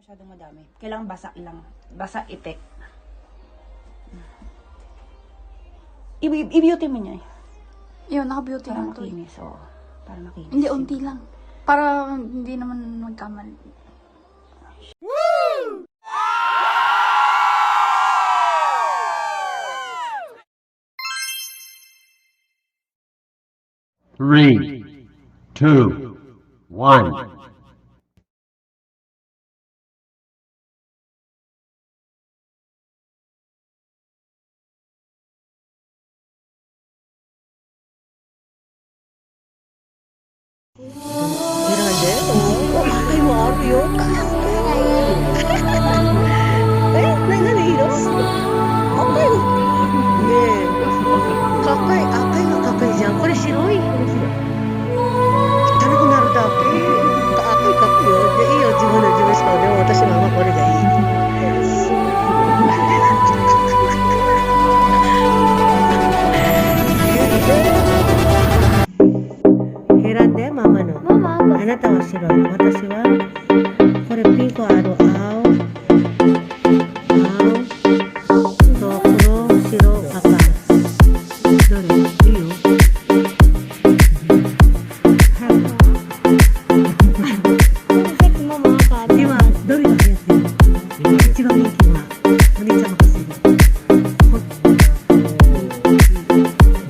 masyadong madami. Kailangan basa lang. Basa ipek. I-beauty mo niya. Yun, naka-beauty Para na to. makinis. Oo. Para makinis. Hindi, unti lang. Para hindi naman magkamali. Three, two, one. Grande? Oo. Ay, Mario. Eh, nanganiro? Okay. Yeah. Kakay. Akay nga kakay dyan. Kore, shiroi. Talaga naru dake. Kaakay kakay. De, iyo, jibu no jibu shika. De mo, watashi mama kore ga ii. Hirande, mama no. あなたは白い。私はこれピンクある。青、と黒、白、赤。どれ？いいよ。今どれが流行ってる？一番人気はお兄ちゃん任せる。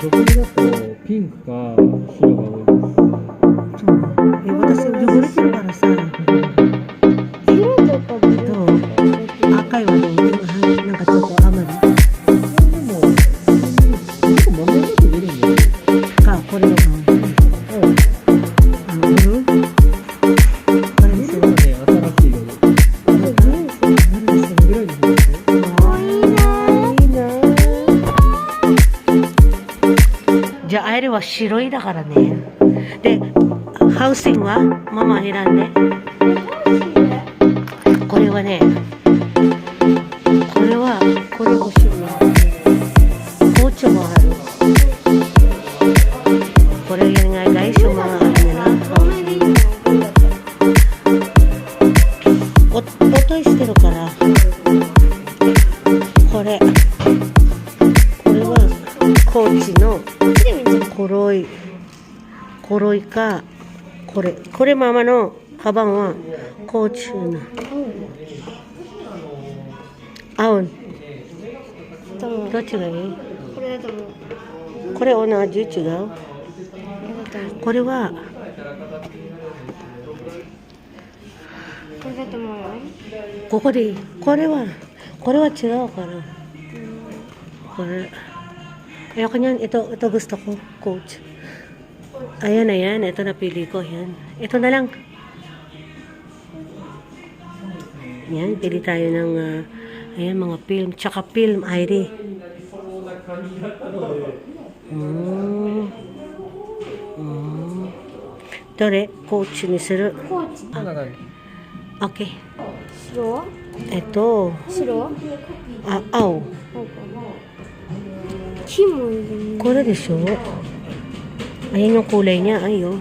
どこだとピンクか白が多いです。私汚れてるからさ。どう？赤いはどう？なんかちょっとあまり。でも結構まめなく出るんだよ。か、これの顔。ブルー？これにする。ね、新しい色で。ぐらいにするでしょ。いいな。じゃあ、あれは白いだからね。で、ハウシングはママ選んで。これはね、これ欲しいな。包丁もある。これyang ngay guys, yung mga ano nila. Otoyしてるから。これはコーチの黒いか、これママのカバンはコーチの青。どっちがいい？これだと思う。これ同じ違う？これはこれだと思うよ。ここでいい。これは違うから。これayoko niyan. Ito gusto ko, coach. Ayan. Ito napili ko. Yan. Ito na lang. Yan. Pili tayo ng ayan, mga film. Tsaka film, ID. Dore, coach ni suru. コーチ。こんな感じ。 Okay. 白？ Ito. 白？ Aw. 金もいるね。 Kura de siya. Ayan yung kulay niya. Ayun.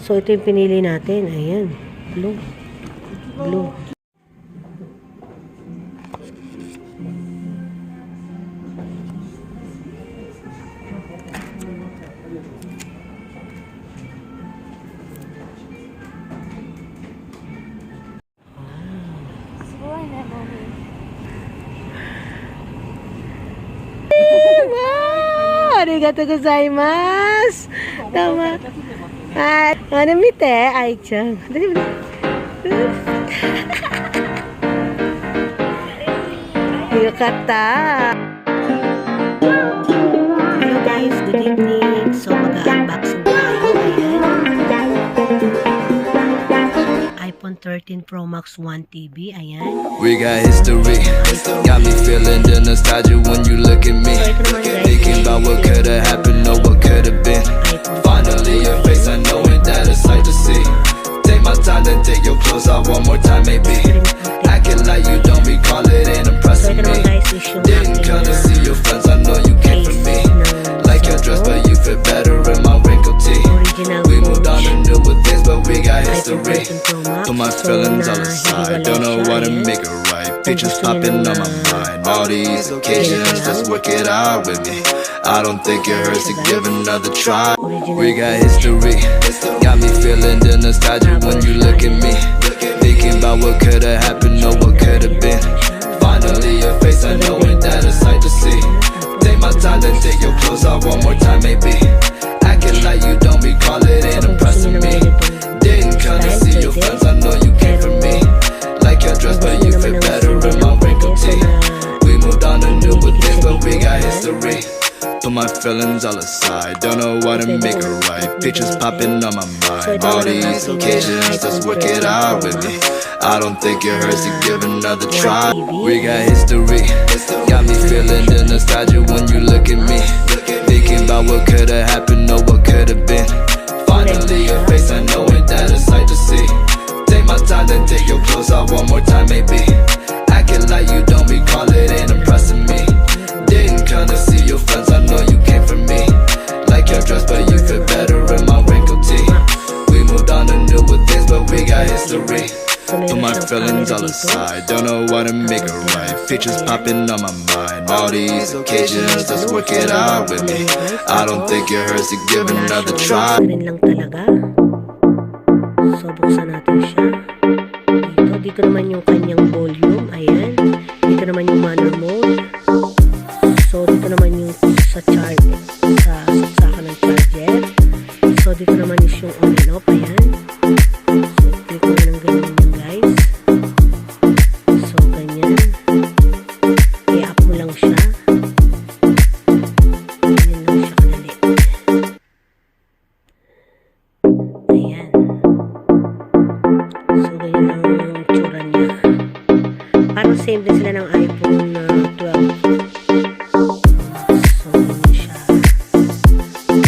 So, ito yung pinili natin. Ayan. Blue. Arigatou gozaimasu. Tama. Ano mite? Ai-chan. Yukata. Hello guys, good evening. So mag-unboxing tayo. Ayan. iPhone 13 Pro Max 1 TB. Ayan. We got history. Got me feeling the nostalgia when you look at me. Thinking about what could have happened or what could have been. Finally your face, I know it, that a sight to see. Take my time, then take your clothes off one more time maybe. Acting like you don't recall it, ain't impressing me. Didn't come to see your friends, I know you came for me. Like your dress, but you fit better in my wrinkled tee. We moved on to newer things, but we got history. history. Put my feelings all aside, don't know what to make it right. Pictures popping on my mind, all these occasions, let's work it out with me. I don't think it hurts to give another try. We got history, got me feeling the nostalgia when you look at me. Thinking about what could've happened or what could've been. Finally your face, I know ain't that a sight to see. Take my time, then take your clothes off one more time maybe. Acting like you don't recall it ain't impressing me. Didn't come to see your friends, I know you came for me. Like your dress, but you fit better in my wrinkled tee. We moved on to newer things, but we got history. Put my feelings all aside, don't know what to make it right. Pictures popping on my mind, all these occasions, let's work it out with me. I don't think it hurts to give another try. We got history, got me feeling the nostalgia when you look at me. Thinking about what could've happened or what could've been. Finally your face, I know ain't that a sight to see. Take my time, then take your clothes off one more time maybe. Acting like you don't recall it ain't impressing me. Didn't come to see your friends, I know you came for me. Like your dress, but you fit better in my wrinkled tee. We moved on to newer things, but we got history. Put my feelings all aside, don't know what to make it right. Pictures popping on my mind, all these occasions, let's work it out with me. I don't think it hurts to give another try. Rin lang talaga. So, buksan natin siya. Dito naman yung kanyang volume. Ayan. Dito naman yung manner mode. So, dito naman yung sa charge. Sa saksakan ng charger. So, dito naman is yung on and off. Ayan. So, click mo ng ganyan yan, guys. So, ganyan. I-up mo lang siya. Ganyan lang siya kadali. Ayan. So, ganyan lang yung tsura niya. Parang same din sila ng iPhone 12. So, ganyan siya.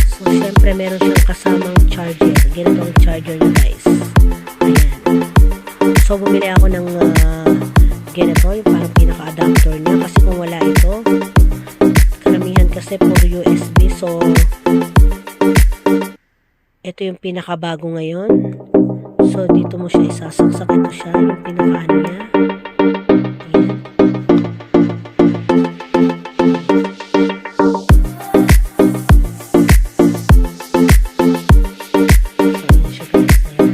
So, syempre, meron siyang kasamang charger. Ganito ang charger niya, guys. Ayan. So, bumili ako ng ganito, yung parang pinaka-adapter niya. Kasi kung wala ito, karamihan kasi puro USB. So, ito yung pinakabago ngayon. So, dito mo siya isasaksak. Ito siya, yung pinaka-ano niya. Ayan. So, ayan siya, guys. Ayan.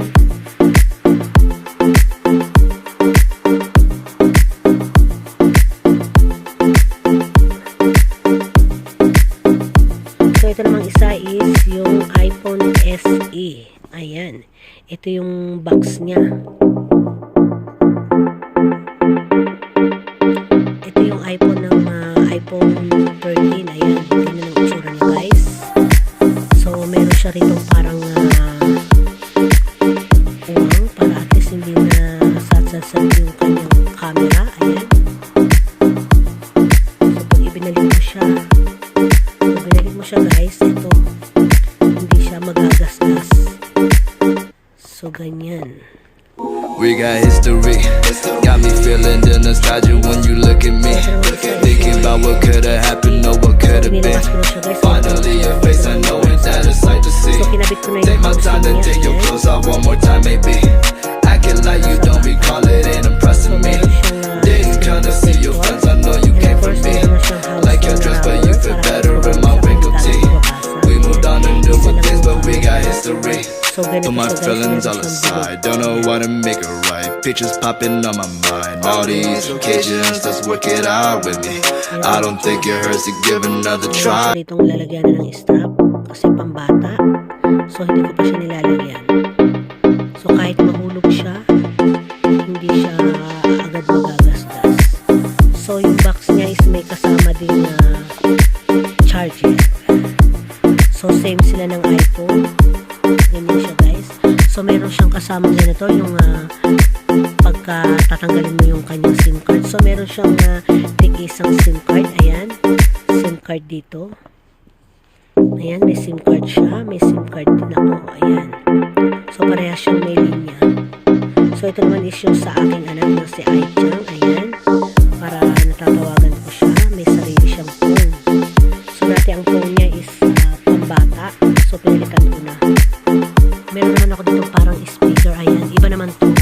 So, ito namang isa is yung iPhone SE. Ayan. Ito yung box niya. Ito yung iPhone ng iPhone 13. Ayan. Tingnan ang itsura niya, guys. So, meron siya rito parang uwang para at least hindi na satsat yung kanyang camera. Ayan. So, pag ibinalik mo siya, guys, ito hindi siya magagasgas. So, ganyan. We got history, got me feeling the nostalgia when you look at me. Thinking about what could've happened or what could've been. Nilabas ko na siya, guys. Finally your face, I know ain't that a sight to see. So, kinabit ko na Take yung my time, then take your clothes off one more time maybe. Acting like you don't recall it ain't impressing me. Didn't come to see your friends, I know you came for me. Like your dress, but you fit better in my wrinkled tee. We moved on to newer things, but we got history. So, ganito Put my siya, guys. feelings all Meron siyang aside, don't know what to make it right. Pictures popping on my mind, all these occasions, let's work it out with me. I don't think it hurts to give another Meron try. siya ditong lalagyan na ng strap kasi pambata. So, hindi ko pa siya nilalagyan. So, kahit mahulog siya, hindi siya agad magagasgas. So, yung box niya is may kasama din na charger. So, same sila ng iPhone. Ganyan siya, guys. So, meron siyang kasama ganito, yung pagka tatanggalin mo yung kanyang SIM card. So, meron siyang tig-isang SIM card. Ayan. SIM card dito. Ayan, may SIM card siya. May SIM card din ako. Ayan. So, parehas siyang may linya. So, ito naman is yung sa aking anak na si Aichang. Ayan. Para natatawagan ko siya. May sarili siyang phone. So, dati ang phone niya is pambata. So, pinalitan ko na. Meron naman ako dito parang speaker. Ayan. Iba naman to.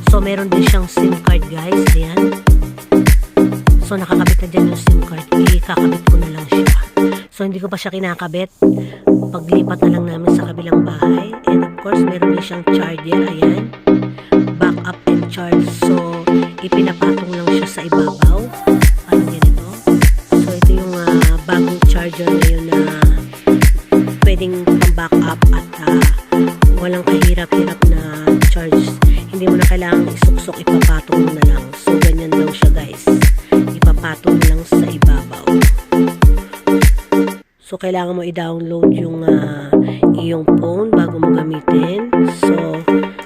So, meron din siyang SIM card, guys. Ayan. So, nakakabit na dyan yung SIM card. Ikakabit ko na lang siya. So, hindi ko pa siya kinakabit. Paglipat na lang namin sa kabilang bahay. And of course, meron din siyang charger. Ayan. Backup and charge. So, ipinapatong lang siya sa ibabaw. Parang ganito. So, ito yung bagong charger ngayon na pwedeng pang-backup at walang kahirap-hirap na charge. Hindi mo na kailangang isuksok, ipapatong mo na lang. So, ganyan lang siya, guys. Ipapatong lang sa ibabaw. So, kailangan mo i-download yung iyong phone bago mo gamitin. So,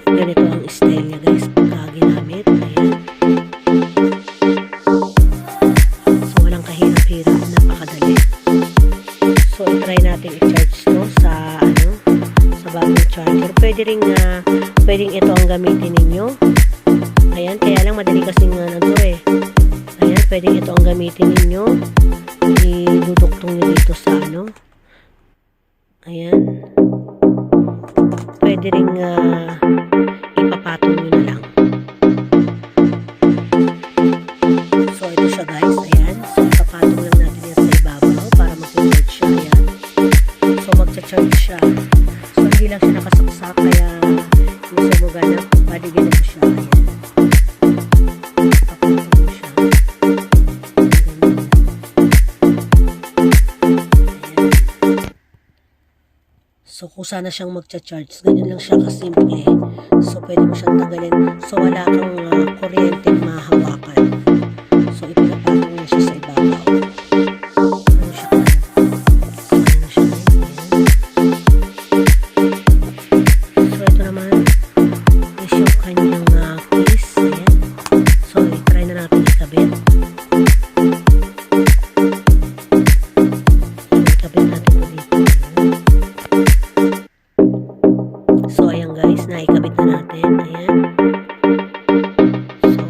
ganito ang style niya, guys, pagka ginamit. Ayan. So, walang kahirap-hirap. Napakadali. So, i-try natin i-charge to sa, sa bagong charger. Pwedeng ito ang gamitin ninyo. Ayan, kaya lang madali kasing Ayan, pwedeng ito ang gamitin ninyo. Iduduktong nyo dito sa Ayan. Pwede rin ipapatong nyo na lang. So, ito siya, guys. Ayan. So, ipapatong lang natin yan sa ibabaw para mag-charge siya. Ayan. So, mag-charge siya. So, hindi lang siya nakasaksak. Kaya, hindi siya maganap. Paligyan mo siya. Ayan. Ipapatong mo siya. So, kung sana siyang magcha-charge, ganyan lang siya kasimple. So, pwede mo siyang tanggalin. So, wala kang kuryente mahawakan. So, ipinapatong na siya sa ibabaw. Ano siya ka? Ano siya ka? So, ito naman is yung kanyang case. Ayan. So, try na natin ikabit. Ikabit natin ito dito. So, ayan guys, naikabit na natin. Ayan. So,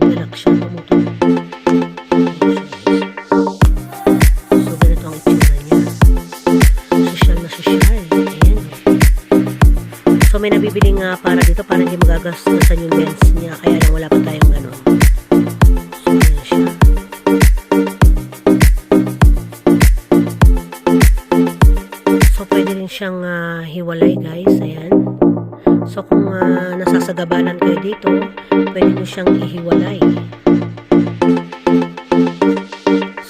nagalak siya. Tumutulog. So, ganito ang itsura niya. Social na social. Ayan. So, may nabibiling para dito para hindi magagastusan yung lens niya. Kaya lang wala pa tayong ganun. So, ayan siya. So, pwede rin siyang hiwalay guys. Ayan. So, kung nasasagabalan kayo dito, pwede nyo siyang ihiwalay.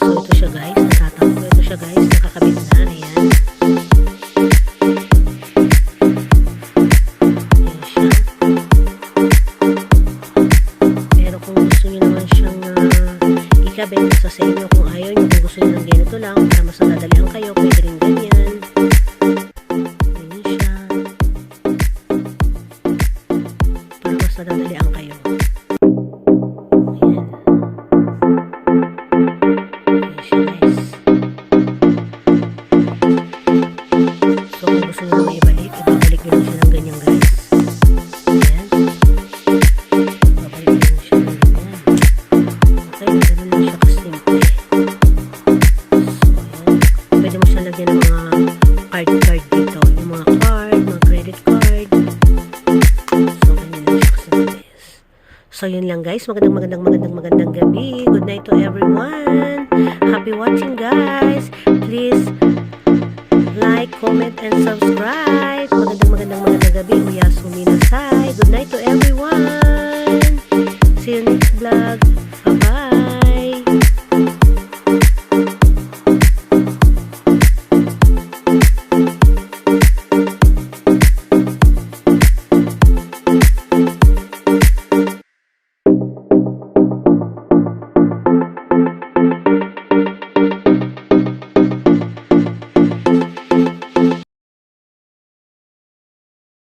So, ito siya guys. Natatakbo. Ito siya guys. Nakakabit na. Ayan. Ayan siya. Pero kung gusto nyo naman siyang ikabit, nasa sa inyo. Kung ayaw nyo, kung gusto nyo ng ganito lang, para mas nadadalihan kayo, pwede rin ganyan. Nadadalian kayo. Ayan. Ayan siya guys. So kung gusto nyo naman ibalik nyo lang siya ng ganyan guys. Ayan. Ibabalik nyo lang siya ng ganyan. Okay, ganun lang siya kasimple. So ayan. Pwede mo siya lagyan ng mga card dito. Yung mga card, mga credit card. So, yun lang guys. Magandang gabi. Good night to everyone. Happy watching guys. Please like, comment, and subscribe. Magandang gabi. Uyasumi Nasai. Good night to everyone.